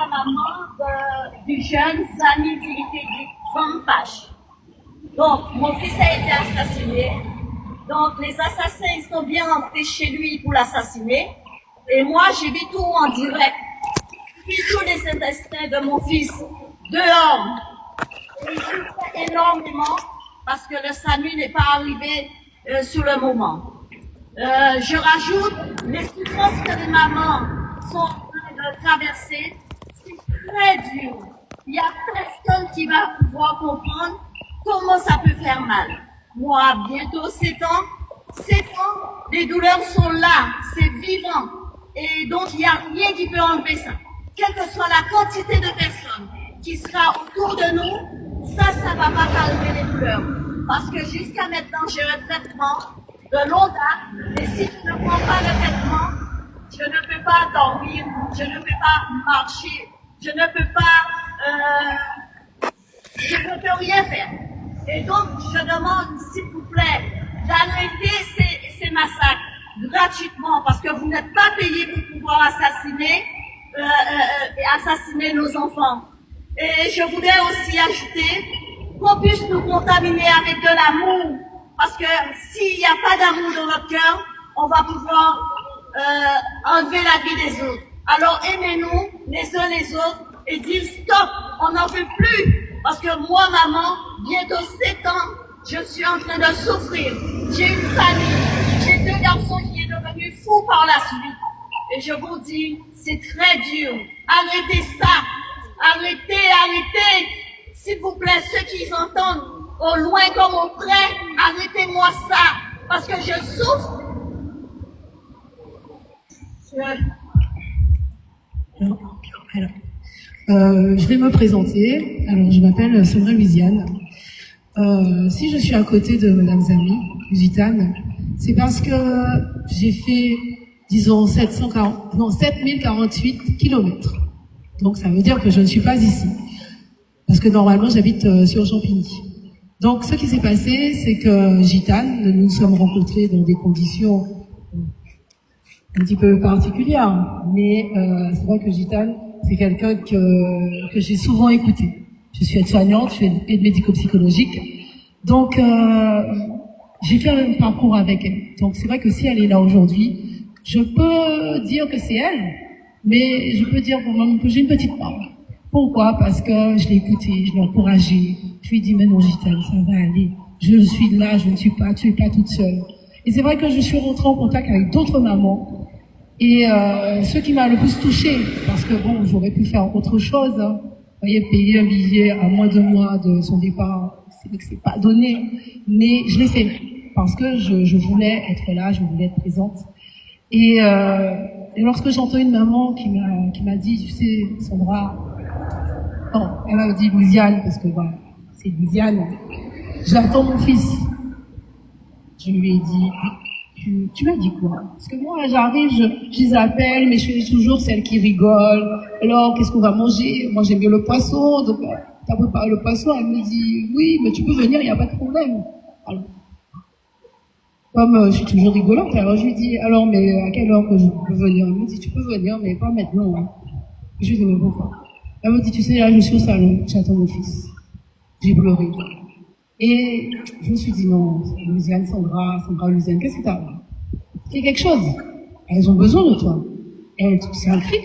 la maman du jeune Sami Dilikedi Vampache. Donc, mon fils a été assassiné. Donc, les assassins, ils sont bien entrés chez lui pour l'assassiner. Et moi, j'ai vu tout en direct. J'ai vu tous les intestins de mon fils dehors. Et il souffrait énormément parce que le SAMU n'est pas arrivé sur le moment. Je rajoute, les souffrances que les mamans sont en train de traverser, c'est très dur. Il n'y a personne qui va pouvoir comprendre comment ça peut faire mal. Moi, bientôt 7 ans, les douleurs sont là, c'est vivant. Et donc, il n'y a rien qui peut enlever ça. Quelle que soit la quantité de personnes qui sera autour de nous, ça va pas calmer les douleurs. Parce que jusqu'à maintenant, j'ai un traitement de longue date, et si je ne prends pas le traitement, je ne peux pas dormir, je ne peux pas marcher, je ne peux rien faire. Et donc, je demande, s'il vous plaît, d'arrêter ces massacres gratuitement, parce que vous n'êtes pas payés pour pouvoir assassiner nos enfants. Et je voudrais aussi ajouter qu'on puisse nous contaminer avec de l'amour, parce que s'il n'y a pas d'amour dans notre cœur, on va pouvoir enlever la vie des autres. Alors aimez-nous les uns les autres et dire stop, on n'en veut plus. Parce que moi, maman, bientôt 7 ans, je suis en train de souffrir. J'ai une famille, j'ai 2 garçons qui sont devenus fous par la suite. Et je vous dis, c'est très dur. Arrêtez ça. Arrêtez. S'il vous plaît, ceux qui entendent au loin comme au près, arrêtez-moi ça. Parce que je souffre. Je vais me présenter. Alors, je m'appelle Sandra Louisiane. Si je suis à côté de Madame Zami, Gitane, c'est parce que j'ai fait, disons, 7048 kilomètres. Donc, ça veut dire que je ne suis pas ici. Parce que normalement, j'habite sur Champigny. Donc, ce qui s'est passé, c'est que Gitane, nous nous sommes rencontrés dans des conditions un petit peu particulières. Mais c'est vrai que Gitane, c'est quelqu'un que j'ai souvent écouté. Je suis aide-soignante, je suis aide médico-psychologique. Donc, j'ai fait un parcours avec elle. Donc, c'est vrai que si elle est là aujourd'hui, je peux dire que c'est elle, mais je peux dire pour moi que j'ai une petite part. Pourquoi? Parce que je l'ai écoutée, je l'ai encouragée. Je lui ai dit, mais non, Gitane, ça va aller. Je suis là, tu es pas toute seule. Et c'est vrai que je suis rentrée en contact avec d'autres mamans. Et ce qui m'a le plus touchée, parce que bon, j'aurais pu faire autre chose, hein. Vous voyez, payer un billet à moins de mois de son départ, c'est vrai que c'est pas donné, mais je l'ai fait parce que je voulais être là, je voulais être présente. Et lorsque j'entends une maman qui m'a dit, tu sais, Sandra, non, elle m'a dit Louisiane, parce que voilà, c'est Louisiane, j'attends mon fils. Je lui ai dit, tu m'as dit quoi? Parce que moi, j'arrive, je les appelle, mais je suis toujours celle qui rigole. Alors, qu'est-ce qu'on va manger? Moi, j'aime bien le poisson, donc t'as préparé le poisson. Elle me dit, oui, mais tu peux venir, il n'y a pas de problème. Alors, comme je suis toujours rigolante, alors je lui dis, alors, mais à quelle heure que je peux venir? Elle me dit, tu peux venir, mais pas maintenant. Hein. Je lui dis, mais pourquoi? Elle me dit, tu sais, là, je suis au salon, j'attends mon fils. J'ai pleuré. Et je me suis dit, non, Louisiane, Sandra, Louisiane, qu'est-ce que t'as? C'est quelque chose. Elles ont besoin de toi. C'est un cri,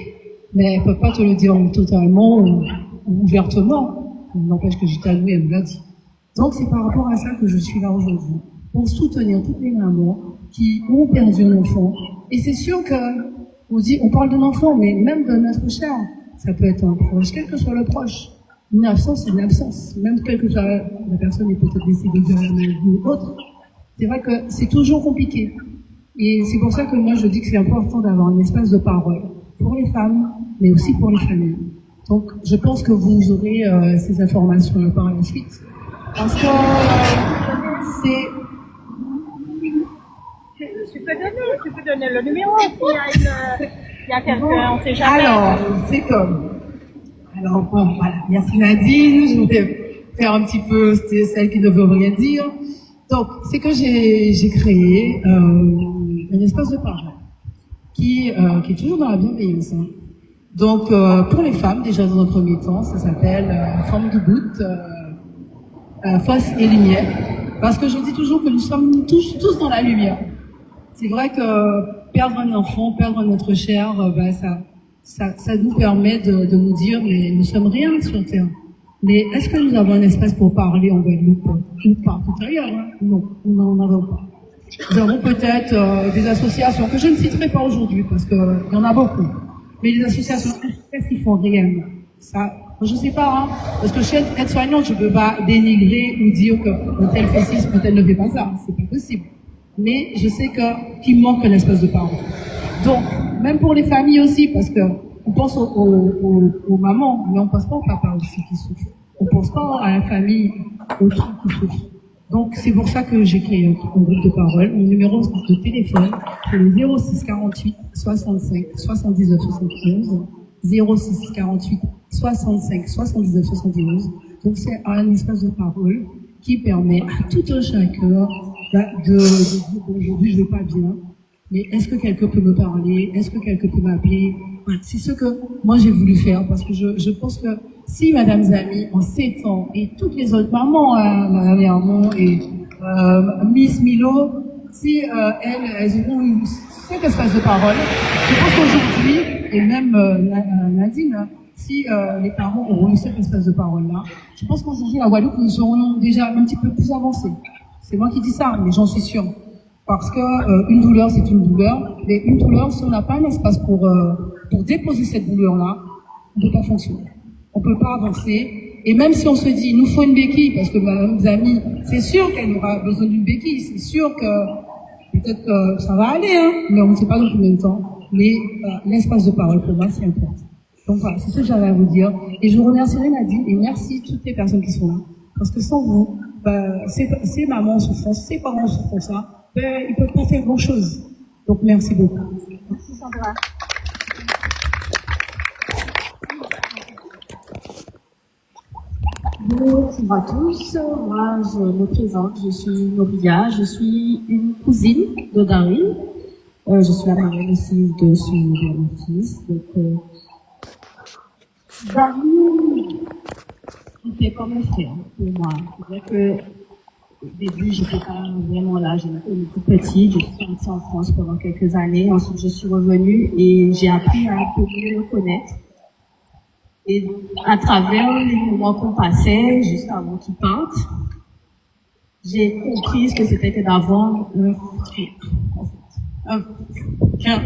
mais elles peuvent pas te le dire totalement ou ouvertement. N'empêche que Gitane, elle me l'a dit. Donc c'est par rapport à ça que je suis là aujourd'hui, pour soutenir toutes les mamans qui ont perdu un enfant. Et c'est sûr que, on parle d'un enfant, mais même de notre cher, ça peut être un proche, quel que soit le proche. Une absence, c'est une absence. Même quelle que soit la personne est peut-être décédée de la maladie ou autre. C'est vrai que c'est toujours compliqué. Et c'est pour ça que moi je dis que c'est important d'avoir un espace de parole pour les femmes, mais aussi pour les familles. Donc je pense que vous aurez ces informations par la suite. Parce que c'est... Tu peux donner le numéro s'il y a quelqu'un, on sait jamais. Alors, c'est comme... Alors bon, voilà, merci Nadine, je voulais faire un petit peu celle qui ne veut rien dire. Donc, c'est que j'ai créé un espace de parole qui est toujours dans la bienveillance. Hein. Donc, pour les femmes, déjà dans un premier temps, ça s'appelle Femme de Goutte, Fosse et Lumière. Parce que je dis toujours que nous sommes tous dans la lumière. C'est vrai que perdre un enfant, perdre un être cher, ça nous permet de nous dire, mais nous sommes rien sur Terre. Mais est-ce que nous avons un espace pour parler en Guadeloupe ou partout ailleurs, hein? Non, nous n'en avons pas. Nous avons peut-être des associations que je ne citerai pas aujourd'hui parce qu'il y en a beaucoup. Mais les associations, qu'est-ce qu'ils font réellement? Ça, je ne sais pas, hein, parce que je suis aide-soignante, je ne peux pas dénigrer ou dire que tel fait ci, tel ne fait pas ça. C'est pas possible. Mais je sais qu'il manque un espace de parole. Donc, même pour les familles aussi, parce que on pense aux mamans, mais on ne pense pas aux papas aussi qui souffrent. On ne pense pas à la famille, aux trucs qui souffrent. Donc, c'est pour ça que j'ai créé un groupe de parole. Mon numéro de téléphone, c'est le 06 48 65 79 71. 06 48 65 79 71. Donc, c'est un espace de parole qui permet à tout un chacun de dire aujourd'hui je vais pas bien, mais est-ce que quelqu'un peut me parler, est-ce que quelqu'un peut m'appeler? Voilà, c'est ce que moi j'ai voulu faire parce que je pense que si Madame Zami en 7 ans et toutes les autres mamans, Madame Hermon et Miss Milo, si elles auront cet espace de parole, je pense qu'aujourd'hui, et même Nadine, si les parents auront eu cet espace de parole-là, je pense qu'aujourd'hui, la Guadeloupe, nous serons déjà un petit peu plus avancés. C'est moi qui dis ça, mais j'en suis sûre. Parce que une douleur, c'est une douleur. Mais une douleur, si on n'a pas un espace pour déposer cette douleur-là, on ne peut pas fonctionner. On ne peut pas avancer. Et même si on se dit, il nous faut une béquille, parce que Madame Zami, c'est sûr qu'elle aura besoin d'une béquille. C'est sûr que peut-être que ça va aller, hein, mais on ne sait pas dans combien de temps. Mais l'espace de parole, pour moi, c'est important. Donc voilà, c'est ce que j'avais à vous dire. Et je vous remercierai Nadine et merci toutes les personnes qui sont là. Parce que sans vous, ces mamans en souffrance, ces parents en souffrance, ils ne peuvent pas faire grand-chose. Donc merci beaucoup. Merci Sandra. Bonjour à tous, moi je me présente, je suis Nobia, je suis une cousine de Daryl. Je suis la marraine aussi de son fils. Donc, Daryl, c'était comme un frère pour moi. C'est vrai que au début, je n'étais pas vraiment là, j'étais toute petite, je suis partie en France pendant quelques années, ensuite je suis revenue et j'ai appris à un peu mieux le connaître. Et à travers les moments qu'on passait, juste avant qu'il parte, j'ai compris ce que c'était que d'avoir un frère, en fait. Quelqu'un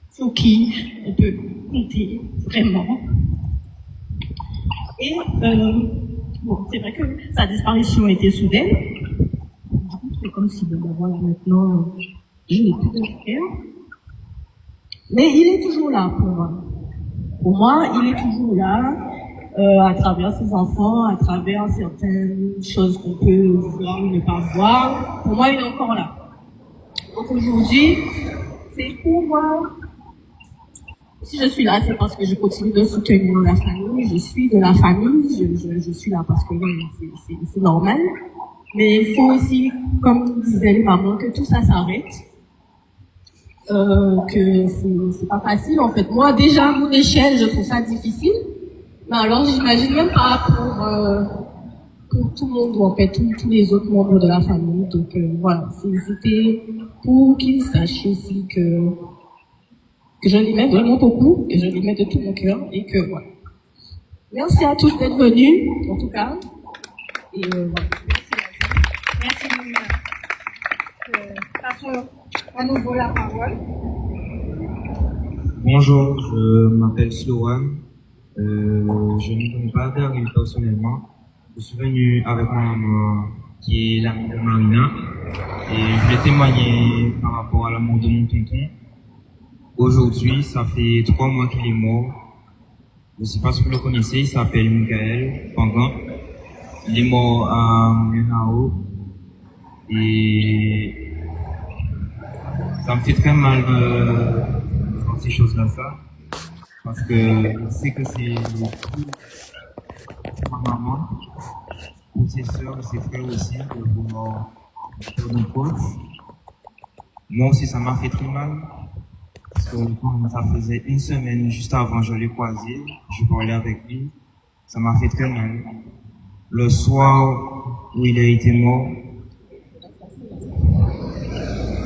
sur qui on peut compter vraiment. Et bon, c'est vrai que sa disparition était soudaine. Du coup, c'est comme si, voilà, maintenant, je n'ai plus de frère. Mais il est toujours là pour moi. Pour moi, il est toujours là, à travers ses enfants, à travers certaines choses qu'on peut voir ou ne pas voir. Pour moi, il est encore là. Donc aujourd'hui, c'est pour moi. Si je suis là, c'est parce que je continue de soutenir la famille. Je suis de la famille. Je suis là parce que c'est normal. Mais il faut aussi, comme disait les mamans, que tout ça s'arrête. Que c'est pas facile en fait. Moi déjà à mon échelle je trouve ça difficile, mais alors j'imagine même pas pour tout le monde ou en fait tous les autres membres de la famille. Donc voilà, c'était pour qu'ils sachent aussi que je l'aimais vraiment beaucoup, que je l'aimais de tout mon cœur et que voilà. Merci à tous d'être venus en tout cas et voilà. Merci. Passons à nouveau la parole. Bonjour, je m'appelle Sloan. Je ne connais pas Daryl personnellement. Je suis venu avec ma maman qui est l'amie de Marina et je vais témoigner par rapport à la mort de mon tonton. Aujourd'hui, ça fait 3 mois qu'il est mort. Je ne sais pas si vous le connaissez, il s'appelle Michael Pangan. Il est mort à Murao et ça me fait très mal dans ces choses-là, ça. Parce que je sais que c'est pour ma maman, pour ses soeurs et ses frères aussi, pour nos proches. Moi aussi, ça m'a fait très mal. Parce Comme ça faisait une semaine juste avant, je l'ai croisé, je parlais avec lui, ça m'a fait très mal. Le soir où il a été mort,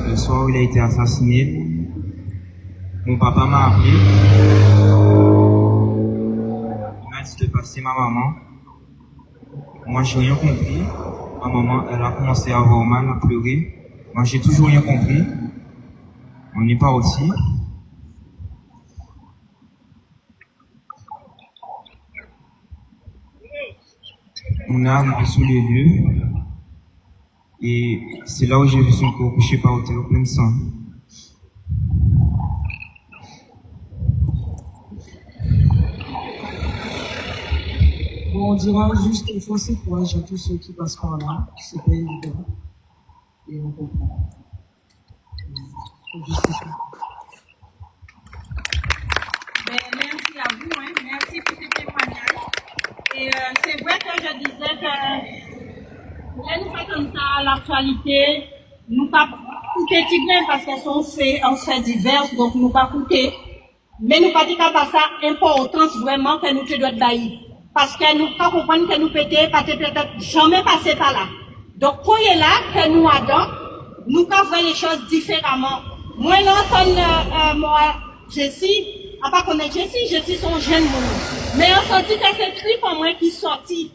le soir où il a été assassiné, mon papa m'a appelé. Il m'a dit de passer ma maman. Moi, j'ai rien compris. Ma maman, elle a commencé à avoir mal, à pleurer. Moi, j'ai toujours rien compris. On est parti. On est arrivé sous les lieux. Et c'est là où j'ai vu son corps couché par terre, plein de sang. Bon, on dira juste qu'il faut c'est courage à tous ceux qui passent par là. C'est pas évident. Et on comprend. Merci à vous, hein. Merci pour ce témoignage. Et c'est vrai que je disais que là, nous faisons comme ça l'actualité, nous pas coûter bien parce qu'elles sont en fait diverses, donc nous pas coûter. Mais nous pas dire qu'à pas ça importance vraiment que nous te doit bailler. Parce que nous pas comprendre que nous péter, peut-être jamais passer par là. Donc quand il est là, que nous adons, nous pas voir les choses différemment. Moi, non, moi, Jessie, à part connaître Jessie son jeune monde. Mais on senti que c'est trip pour moi qui sortit.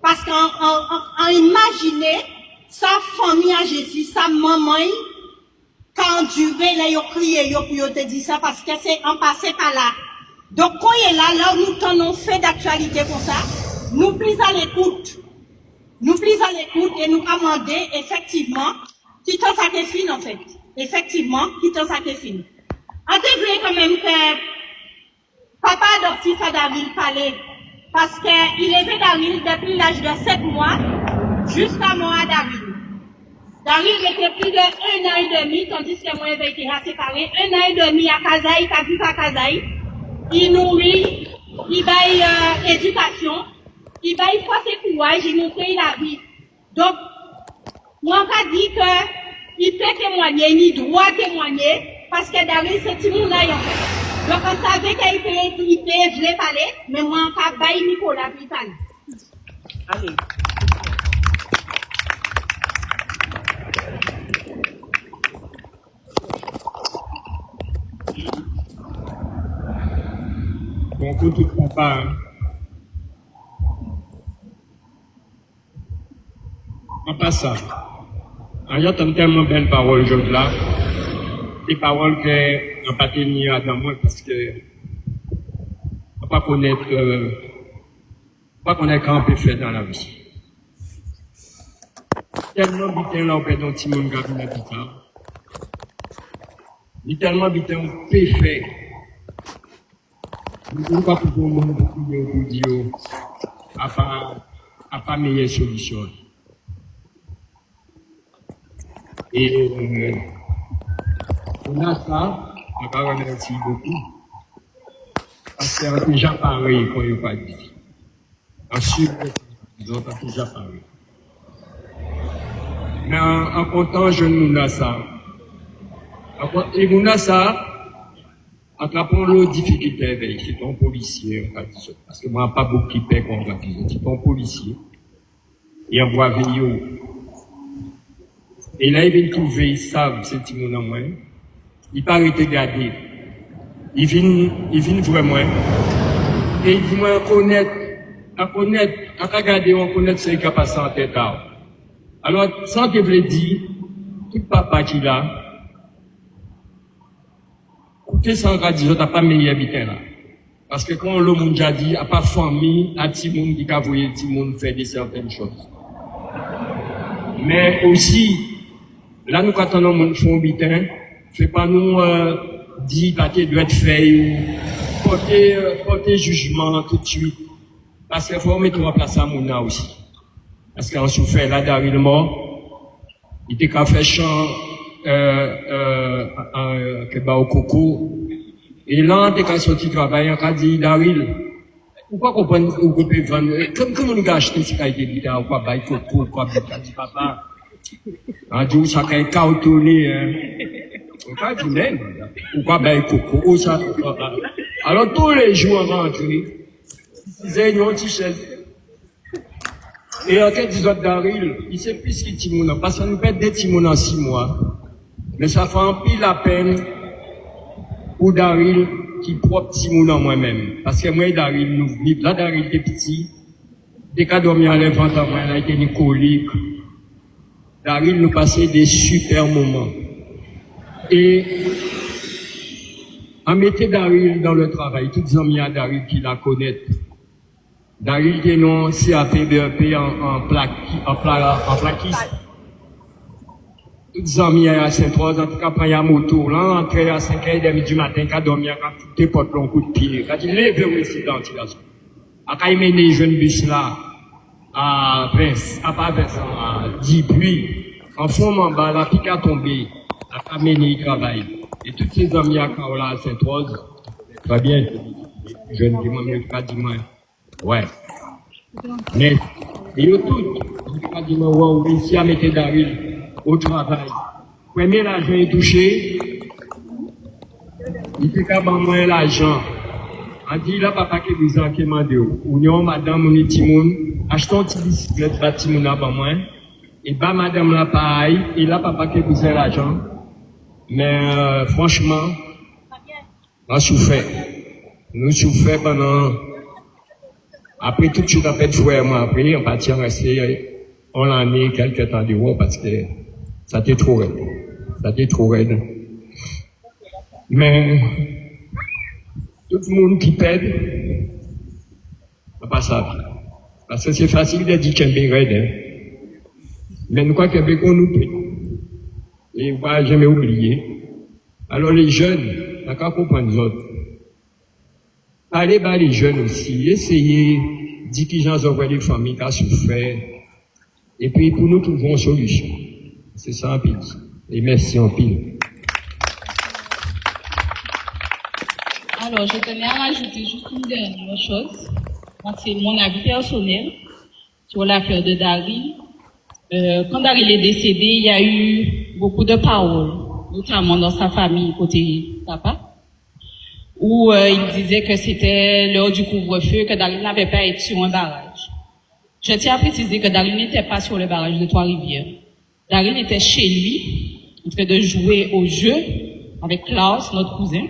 Parce qu'en imaginer sa famille à Jessie, sa maman, quand enduré, là, ils crié, ils te dit ça parce que c'est en passé par là. Donc, quand il est là, nous tenons fait d'actualité pour ça, nous plus à l'écoute. Nous plus à l'écoute et nous demander, effectivement, qui t'en sacrifie, en fait. Effectivement, qui t'en sacrifie. On devrait quand même que papa adoptif à Daryl parlait. Parce qu'il est Daryl depuis l'âge de 7 mois jusqu'à moi Daryl. Daryl était plus de 1 an et demi, tandis que moi j'avais été séparé. 1 an et demi à Kazaï, t'as vu à Kazaï. Il nourrit, il baille éducation, il baille force et courage, il nous crée la vie. Donc, moi on dit que il peut témoigner, il doit témoigner, parce que Daryl c'est tout le monde en fait. Donc on savait qu'il je l'ai parlé, mais moi on a baillé Nicolas puis parler. Allez. Bon, pour tout papa, en passant, il y a tellement belles paroles, je là, des paroles que on pas tenir dans moi parce que on pas connaître quand on peut faire dans la vie. Tellement bitin là on peut dans petit monde garder l'habitat. Il tellement bitin on peut faire. Nous ne pouvons pas pour le monde pour dire à pas meilleure solution. Et on a ça, on va remercier beaucoup. Parce que c'est déjà pareil quand il n'y a pas dit. Ensuite, ils ont déjà pareil. Mais en comptant, je nous a ça. Et nous a ça, attrapons l'autre difficulté avec, c'est ton policier, on va dire. Parce que moi, pas beaucoup qui paie qu'on va dire. C'est ton policier. Et on voit veiller. Et là, ils viennent trouver, ils savent, c'est petit monde en moins. Ils pas arrêter de garder. Ils viennent vraiment. Et ils viennent connaître, à regarder, on connaît ce qui a passé en tête. Alors, sans que je le dise, tout papa qui l'a, écoutez, sans radio, t'as pas meilleur habitant là. Parce que quand le monde a dit, à pas famille, à petit monde qui a voulu petit monde faire des certaines choses. Mais aussi, là, nous, quand on a un monde font habitant, fait pas nous, dire, qu'il doit être fait, ou porter jugement tout de suite. Parce qu'il faut mettre en place à Mouna aussi. Parce qu'on souffert là d'arrilement, il était qu'à faire chant, au coco. Et là, dès qu'on sorti travailler, on a dit, Daryl, pourquoi qu'on peut vendre, comment on a acheté ce qu'il y a, quoi, bail coco, quoi, dit papa. On dit, ça a cartonné, Son cas dit même, ou quoi, ben, coco, ou ça, alors tous les jours avant d'entrer, ils avaient une t-shirt. Et en tête des autres Daryl, il sait plus ce qu'il Timouna, parce qu'on nous pète des Timouna en 6 mois. Mais ça fait un pile la peine pour Daryl qui propre Timouna moi-même. Parce que moi et Daryl, nous vivons. Là, Daryl était petit. Dès qu'il a dormi à l'inventaire, il a été une colique. Daryl nous passait des super moments. Et, on mettait Daryl dans le travail. Toutes les amis à Daryl qui la connaissent. Daryl qui est non CAP, BEP en plaquiste. Toutes les amis à Saint-Rose, en tout cas, prend la moto, là, entrer à 5h30 du matin, quand dormir, quand tout est porte long coup de pied, quand il lève au résident, quand il mène les jeunes bus là, à Vince, à pas Vince, à Dipuis, en fond, en bas, la pique a tombé, à mener le travail. Et toutes ces amis à Kaola, à Saint-Rose, très bien, jeune dimanche, mais pas dimanche. Ouais. Mais, et eux tous, pas dimanche, wow, ici à mettre Daryl au travail. Premier l'argent est touché, il fait qu'à moins l'argent. On dit là, papa qui vous a demandé, ou non, madame, on est timoun, achetons une petite bicyclette, la timoun là, pas moins, et bah, madame là, pareil, et là, papa qui vous a l'argent. Mais, franchement, on a souffert. Nous souffrons pendant, après tout, je t'appelle frère, moi, après, on partit en rester, on l'a mis quelques temps de haut parce que ça était trop raide. Ça était trop raide. Mais, tout le monde qui pède, c'est pas ça. Parce que c'est facile de dire qu'il y a raide, hein. Mais nous croyons qu'on nous pède. Et on va jamais oublier. Alors les jeunes, on va comprendre les autres. Allez, bah, les jeunes aussi, essayez, dire qu'ils ont des familles qui ont souffert. Et puis, pour nous, trouvons une solution. C'est ça, en pile. Et merci, en pile. Alors, je tenais à rajouter juste une dernière chose. C'est mon avis personnel sur l'affaire de Daryl. Quand Daryl est décédé, il y a eu beaucoup de paroles, notamment dans sa famille, côté papa, où il disait que c'était l'heure du couvre-feu, que Daryl n'avait pas été sur un barrage. Je tiens à préciser que Daryl n'était pas sur le barrage de Trois-Rivières. Daryl était chez lui, en train de jouer au jeu avec Klaus, notre cousin.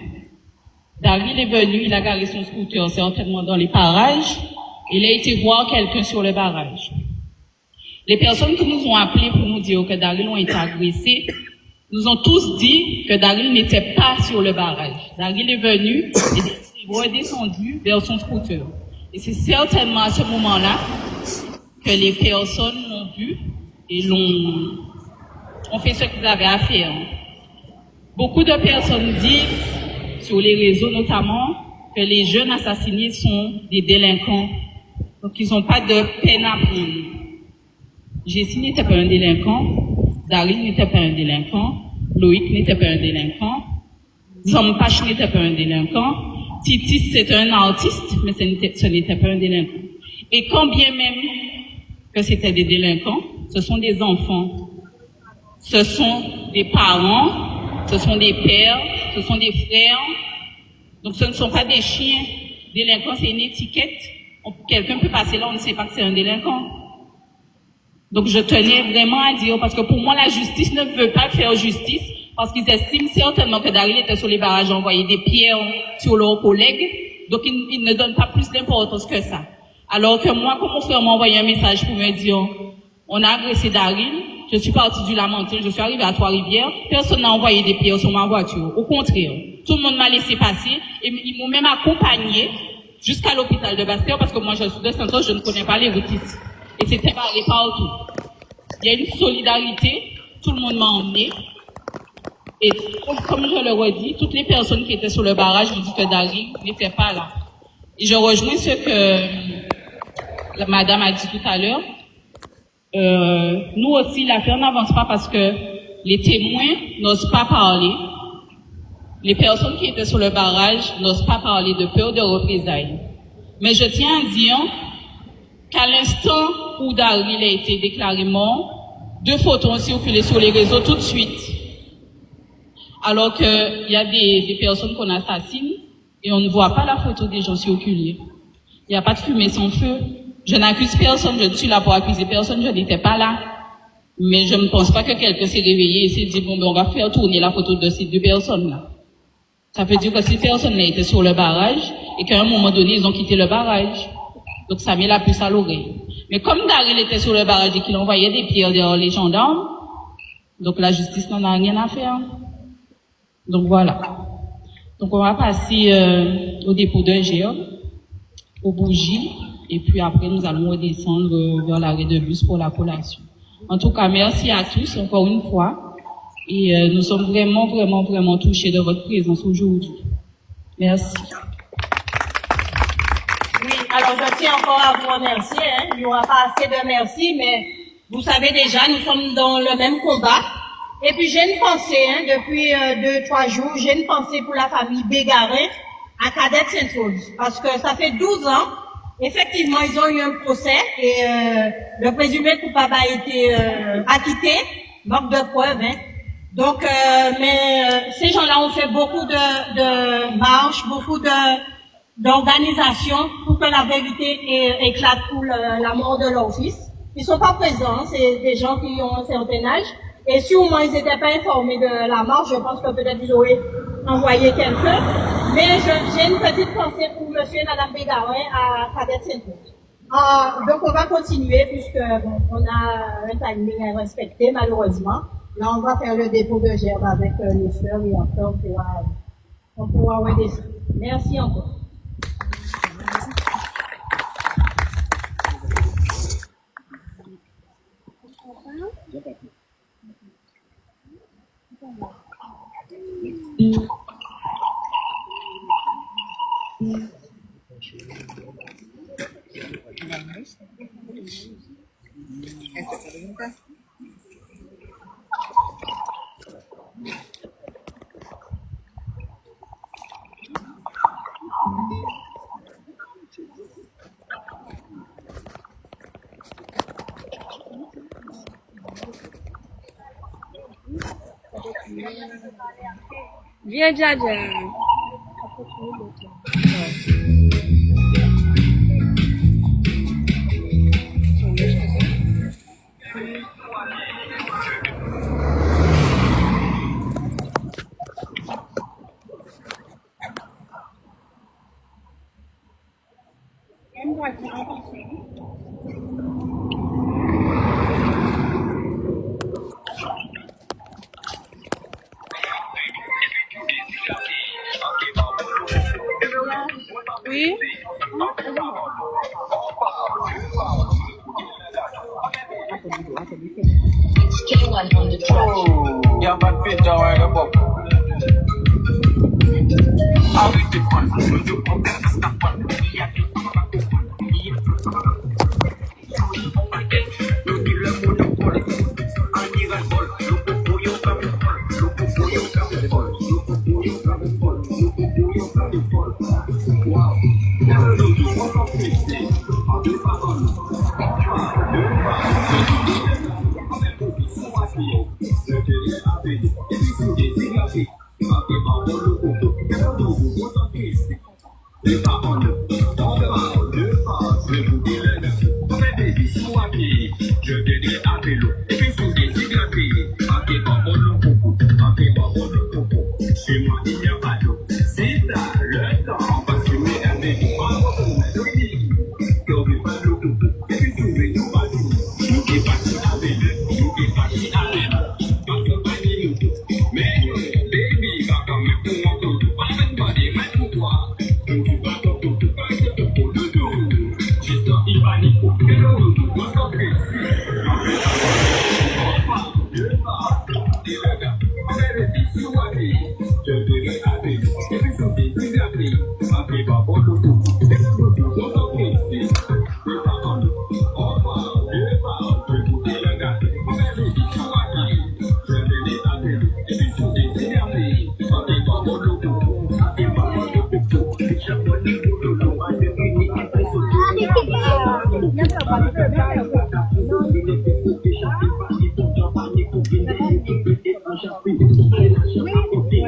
Daryl est venu, il a garé son scooter certainement dans les parages. Il a été voir quelqu'un sur le barrage. Les personnes qui nous ont appelés pour nous dire que Daryl a été agressé, nous ont tous dit que Daryl n'était pas sur le barrage. Daryl est venu et est descendu vers son scooter. Et c'est certainement à ce moment-là que les personnes l'ont vu et ont fait ce qu'ils avaient à faire. Beaucoup de personnes disent, sur les réseaux notamment, que les jeunes assassinés sont des délinquants. Donc ils n'ont pas de peine à prendre. Jessie n'était pas un délinquant, Daryl n'était pas un délinquant, Loïc n'était pas un délinquant, Zampache n'était pas un délinquant, Titis c'était un artiste, mais ce n'était pas un délinquant. Et quand bien même que c'était des délinquants, ce sont des enfants, ce sont des parents, ce sont des pères, ce sont des frères, donc ce ne sont pas des chiens. Délinquant, c'est une étiquette. Quelqu'un peut passer là, on ne sait pas que c'est un délinquant. Donc je tenais vraiment à dire, parce que pour moi la justice ne veut pas faire justice, parce qu'ils estiment certainement que Daryl était sur les barrages, envoyer des pierres sur leurs collègues, donc ils ne donnent pas plus d'importance que ça. Alors que moi, quand mon frère m'a envoyé un message pour me dire, on a agressé Daryl, je suis partie du Lamentin, je suis arrivée à Trois-Rivières, personne n'a envoyé des pierres sur ma voiture. Au contraire, tout le monde m'a laissé passer, et ils m'ont même accompagné jusqu'à l'hôpital de Bastille, parce que moi je suis de Saint-Ouen, je ne connais pas les routes ici. Et c'était parlé partout. Il y a une solidarité, tout le monde m'a emmené. Et comme je le redis, toutes les personnes qui étaient sur le barrage me disent que Daryl n'était pas là. Et je rejoins ce que la madame a dit tout à l'heure. Nous aussi, l'affaire n'avance pas parce que les témoins n'osent pas parler. Les personnes qui étaient sur le barrage n'osent pas parler de peur de représailles. Mais je tiens à dire qu'à l'instant où Daryl a été déclaré mort, 2 photos ont circulé sur les réseaux tout de suite. alors qu'il y a des personnes qu'on assassine et on ne voit pas la photo des gens circuler. Il n'y a pas de fumée sans feu. Je n'accuse personne, je ne suis là pour accuser personne, je n'étais pas là. Mais je ne pense pas que quelqu'un s'est réveillé et s'est dit, bon, ben, on va faire tourner la photo de ces deux personnes-là. Ça veut dire que ces personnes-là étaient sur le barrage et qu'à un moment donné, ils ont quitté le barrage. Donc ça met la puce à l'oreille. Mais comme Daryl était sur le barrage et qu'il envoyait des pierres derrière les gendarmes, donc la justice n'en a rien à faire. Donc voilà. Donc on va passer au dépôt d'un GER, au bougies, et puis après nous allons redescendre vers l'arrêt de bus pour la collation. En tout cas, merci à tous encore une fois. Et nous sommes vraiment, vraiment, vraiment touchés de votre présence aujourd'hui. Merci. Oui, alors je tiens encore à vous remercier. Il n'y aura pas assez de merci, mais vous savez déjà, nous sommes dans le même combat. Et puis j'ai une pensée, depuis 2-3 jours, j'ai une pensée pour la famille Bégarin à Cadette Sainte-Rose. Parce que ça fait 12 ans, effectivement, ils ont eu un procès et le présumé coupable a été acquitté, manque de preuves. Donc, mais ces gens-là ont fait beaucoup de marches, beaucoup d'organisations pour que la vérité éclate pour la mort de leur fils. Ils sont pas présents, c'est des gens qui ont un certain âge. Et sûrement, ils n'étaient pas informés de la marche. Je pense que peut-être ils auraient envoyé quelqu'un. Mais j'ai une petite pensée pour monsieur et madame Bégarin à Cadette Sainte-Rose. Donc, on va continuer puisque bon, on a un timing à respecter, malheureusement. Là, on va faire le dépôt de gerbe avec les fleurs et après, on pourra redescendre. Merci encore. Viens, Jaja. Oui. Yeah, but fit down the book. I'll be the one who do all that stuff. Oui.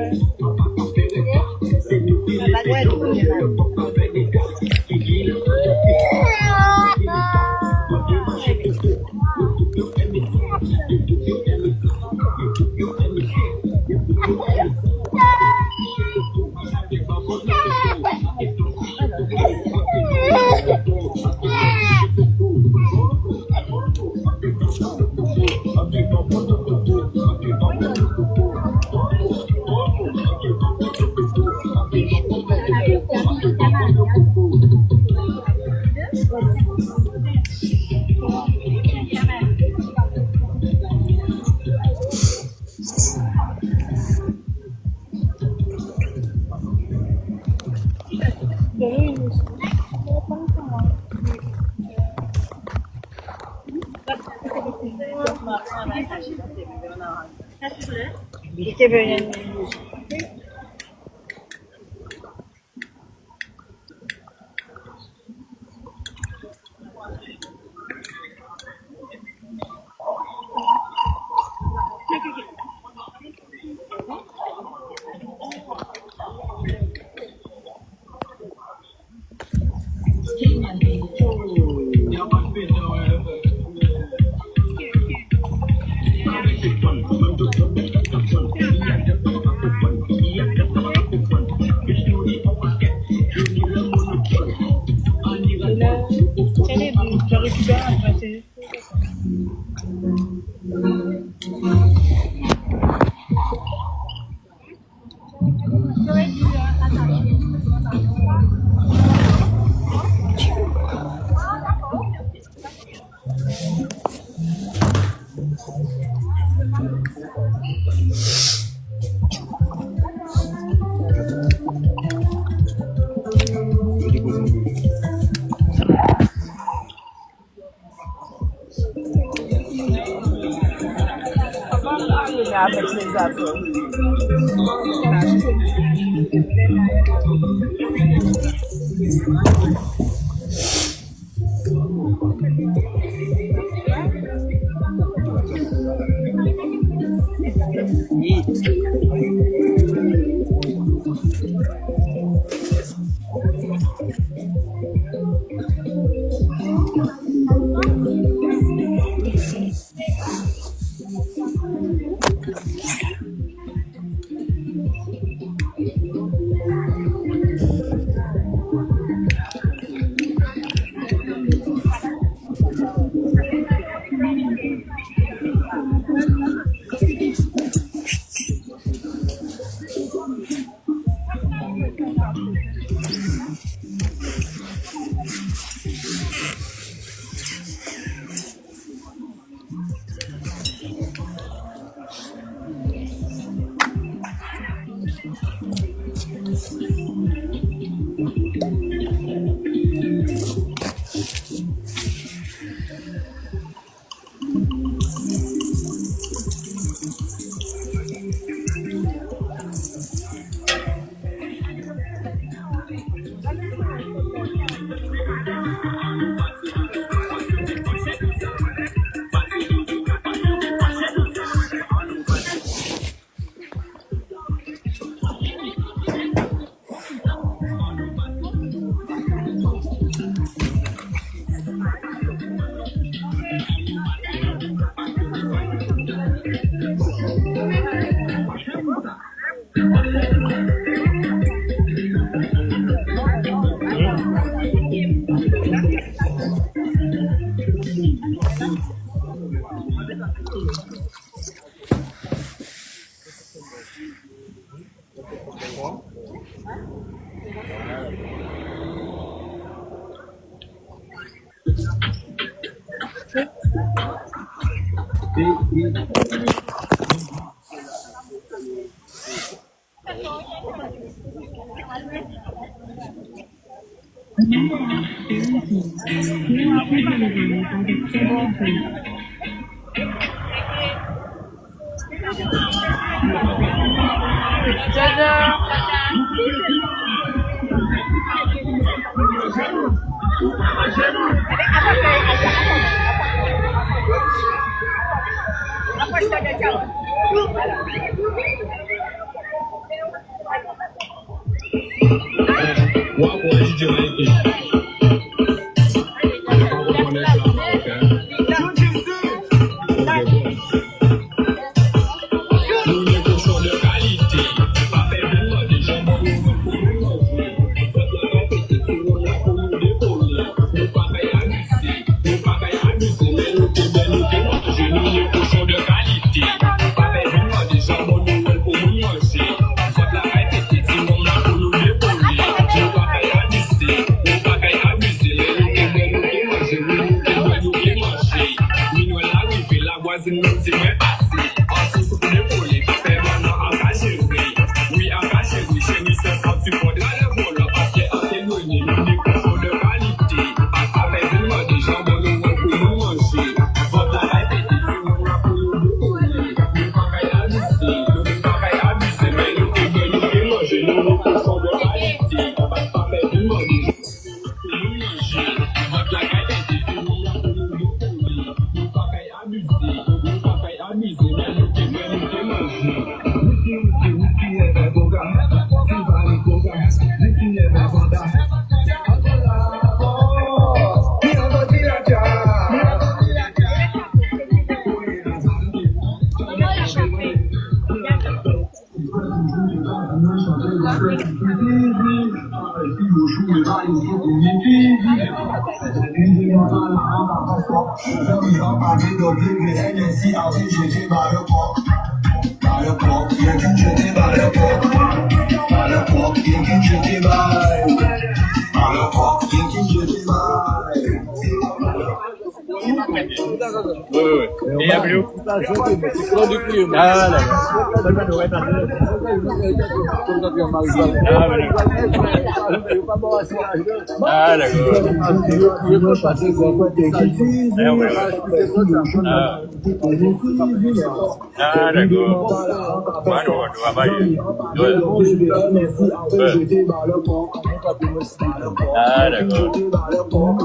Et à Blue.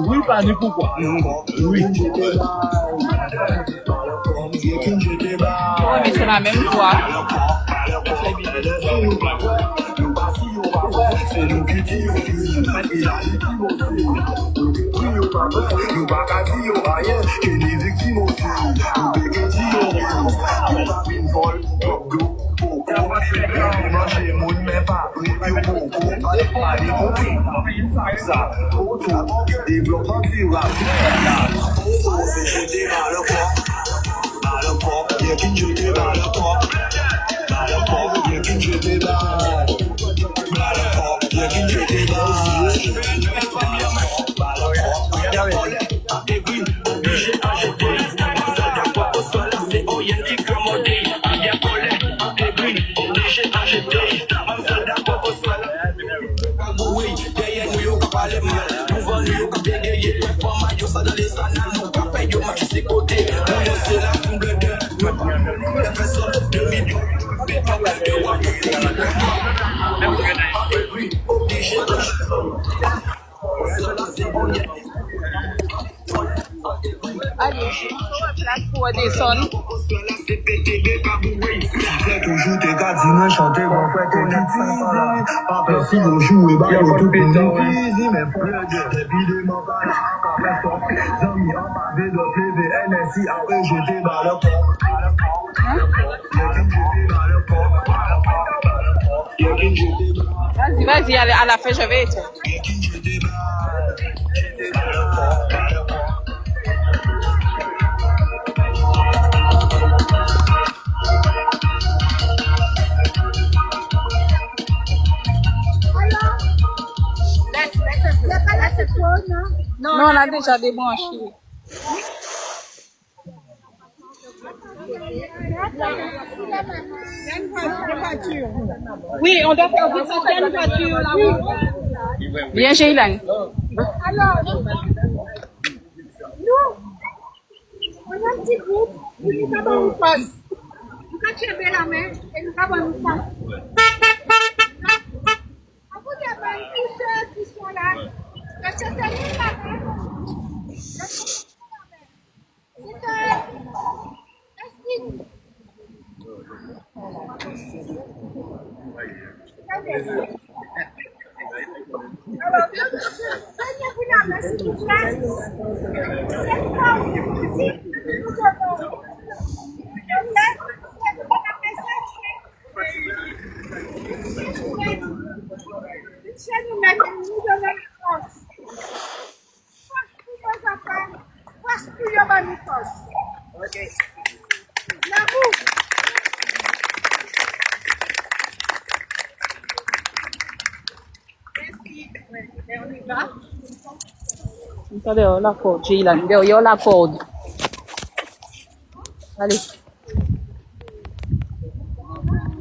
Oui, pas du coup, quoi. Oui. Ouais, mais c'est la même voix. Allez, je place pour descendre. Toujours tes gars, dis-moi, chanter, bon, fait ton utilisé. Pas si l'on joue, et bah, y'a tout bénéfice. Mais faut le dire, depuis des moments, là, encore fait son. Zami, en pavé de PVNSI, à eux, j'étais dans le pont. Vas-y, vas-y, à la fin, je vais être. Non, on a déjà débranché. Oui, on doit faire une certaine voiture là-haut. Bien, Jaylan. Alors, nous, on a un petit groupe, nous avons une face. Nous avons la main et nous avons une face. À vous demander tous ceux qui sont là, de se tenir la main. C'est un signe. Alors, prenez-vous la main, s'il vous plaît. Cette forme ici, nous devons. Nous donnons la force. Force pour vos enfants, force pour your manifeste. Ok. La roue. On y va. Derrière la corde, Jaylan. Derrière la corde. Allez.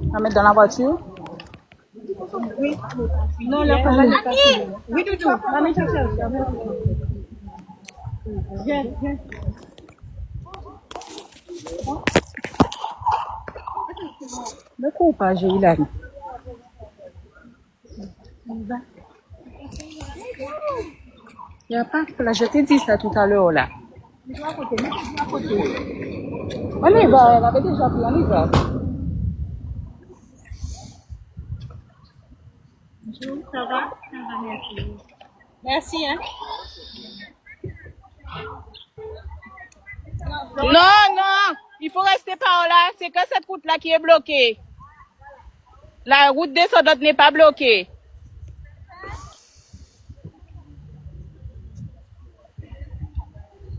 On va mettre dans la voiture. Oui. Non, là, pas mal. Oui, Doudou. Mamie, cherche. Viens, viens. Ne cours pas, Jaylan. Il n'y a pas que là, je t'ai dit ça tout à l'heure là. On y va, elle avait déjà pris, on y va. Bonjour, ça va? Ça va, merci. Merci, hein? Non, non, il faut rester par là. C'est que cette route-là qui est bloquée. La route descendante n'est pas bloquée.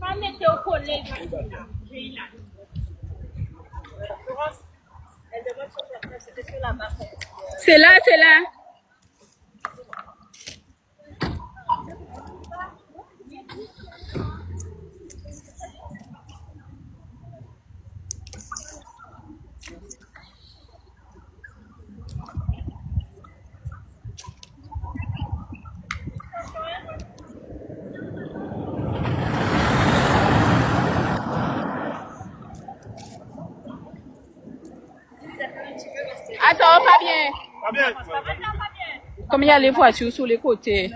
pas mettre au collège. C'est là, c'est là. Attends, pas bien. Pas bien. Comme il y a les voitures sur les côtés.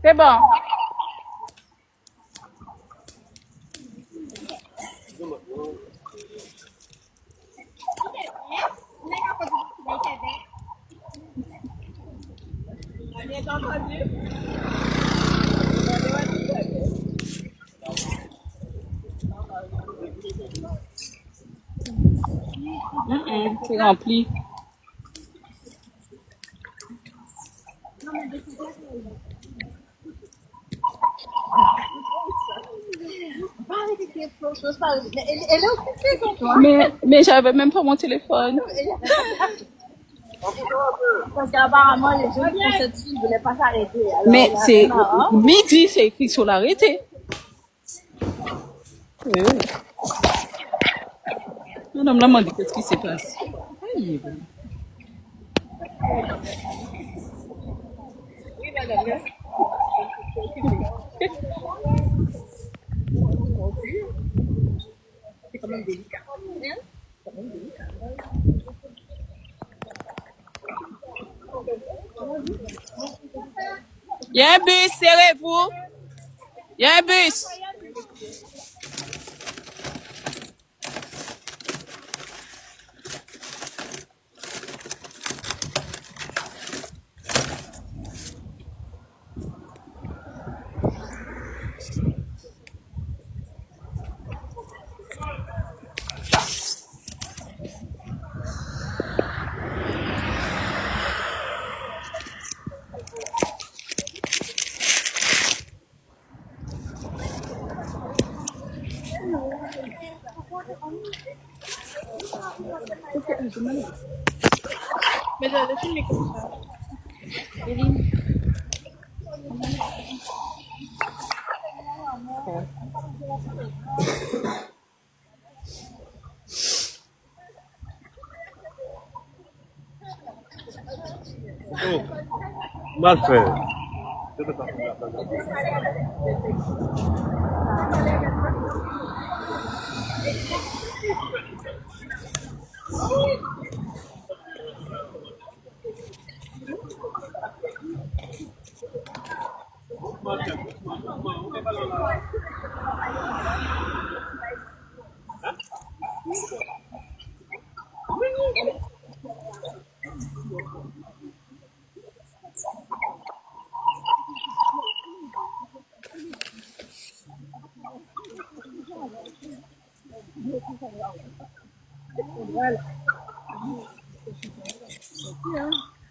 C'est bon. C'est rempli. Elle est occupée comme toi. Mais j'avais même pas mon téléphone. Parce qu'apparemment, les gens qui font cette fille ne voulaient pas s'arrêter. Alors, Mais c'est marrant. midi, c'est écrit sur l'arrêté. Oui. Madame l'a dit qu'est-ce qui s'est passé. Aïe. Oui, madame, merci. C'est quand même délicat. C'est quand même délicat. Il y a un bus, serrez-vous. Il y a un bus. Mais le film est comme ça. Oh, mal fait. Voilà.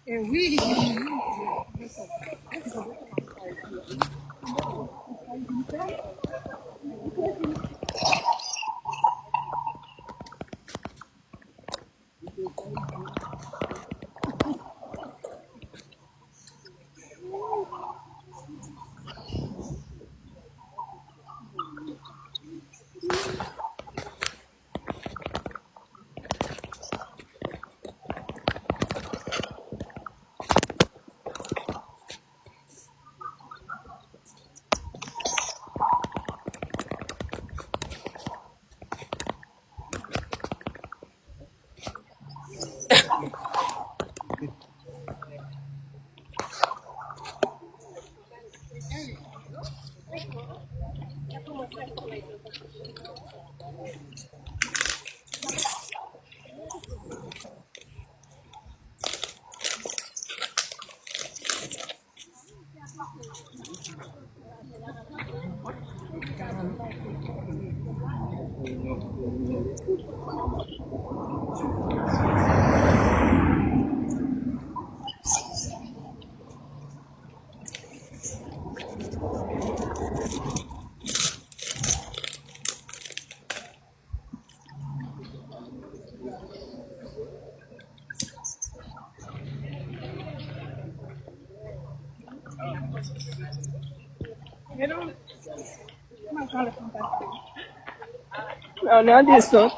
Et oui. On est en descente.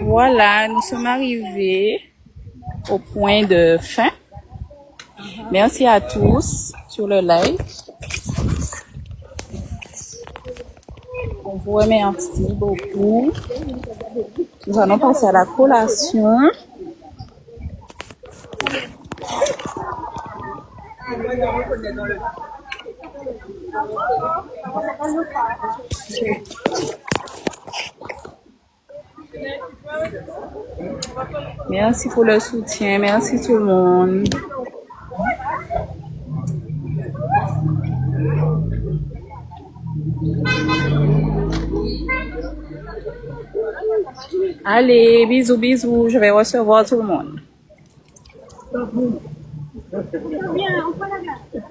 Voilà, nous sommes arrivés au point de fin. Merci à tous sur le live. On vous remercie beaucoup. Nous allons passer à la collation. Merci pour le soutien. Merci tout le monde. Allez, bisous, bisous. Je vais recevoir tout le monde. Bien, on peut la garder.